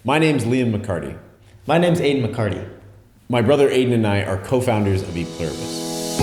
My name's Liam McCarty. My name's Aiden McCarty. My brother Aiden and I are co-founders of ePluribus.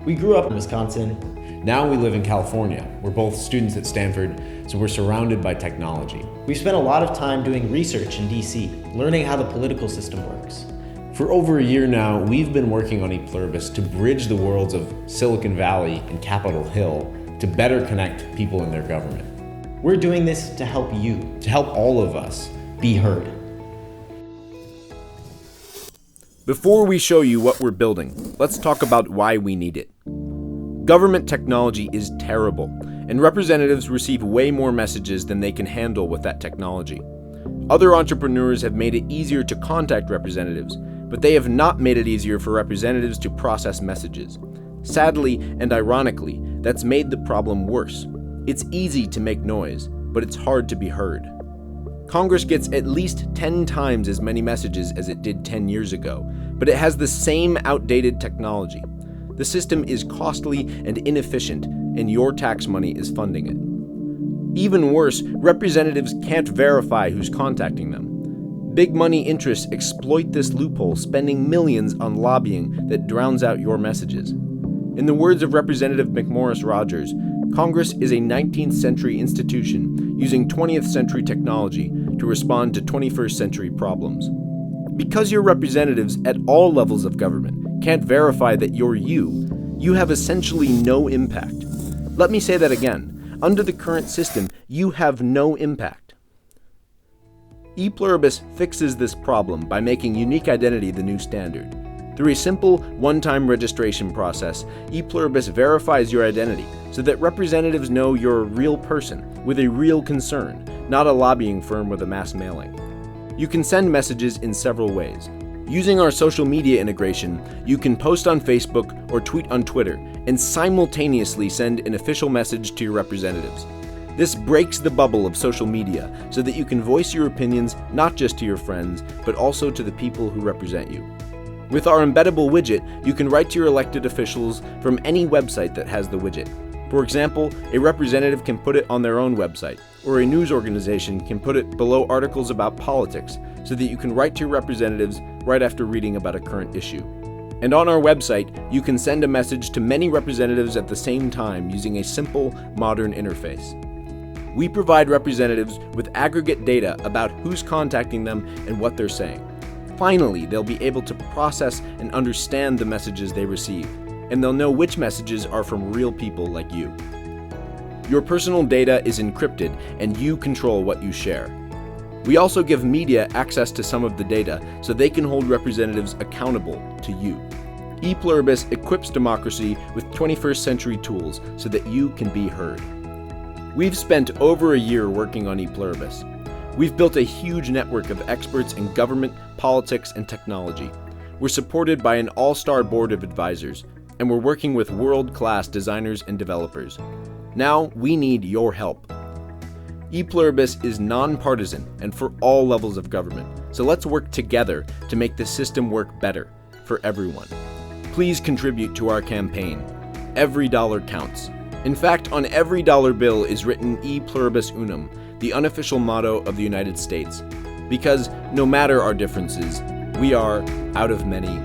We grew up in Wisconsin. Now we live in California. We're both students at Stanford, so we're surrounded by technology. We've spent a lot of time doing research in DC, learning how the political system works. For over a year now, we've been working on ePluribus to bridge the worlds of Silicon Valley and Capitol Hill to better connect people in their government. We're doing this to help you, To help all of us be heard. Before we show you what we're building, let's talk about why we need it. Government technology is terrible, and representatives receive way more messages than they can handle with that technology. Other entrepreneurs have made it easier to contact representatives, but they have not made it easier for representatives to process messages. Sadly and ironically, that's made the problem worse. It's easy to make noise, but it's hard to be heard. Congress gets at least 10 times as many messages as it did 10 years ago, but it has the same outdated technology. The system is costly and inefficient, and your tax money is funding it. Even worse, representatives can't verify who's contacting them. Big money interests exploit this loophole, spending millions on lobbying that drowns out your messages. In the words of Representative McMorris Rogers, Congress is a 19th century institution using 20th century technology to respond to 21st century problems. Because your representatives at all levels of government can't verify that you're you have essentially no impact. Let me say that again. Under the current system, you have no impact. ePluribus fixes this problem by making unique identity the new standard. Through a simple, one-time registration process, ePluribus verifies your identity so that representatives know you're a real person with a real concern, not a lobbying firm with a mass mailing. You can send messages in several ways. Using our social media integration, you can post on Facebook or tweet on Twitter and simultaneously send an official message to your representatives. This breaks the bubble of social media so that you can voice your opinions not just to your friends, but also to the people who represent you. With our embeddable widget, you can write to your elected officials from any website that has the widget. For example, a representative can put it on their own website, or a news organization can put it below articles about politics so that you can write to your representatives right after reading about a current issue. And on our website, you can send a message to many representatives at the same time using a simple, modern interface. We provide representatives with aggregate data about who's contacting them and what they're saying. Finally, they'll be able to process and understand the messages they receive, and they'll know which messages are from real people like you. Your personal data is encrypted, and you control what you share. We also give media access to some of the data so they can hold representatives accountable to you. ePluribus equips democracy with 21st century tools so that you can be heard. We've spent over a year working on ePluribus. We've built a huge network of experts in government, politics, and technology. We're supported by an all-star board of advisors, and we're working with world-class designers and developers. Now, we need your help. ePluribus is nonpartisan and for all levels of government, so let's work together to make the system work better for everyone. Please contribute to our campaign. Every dollar counts. In fact, on every dollar bill is written E Pluribus Unum, the unofficial motto of the United States. Because no matter our differences, we are, out of many,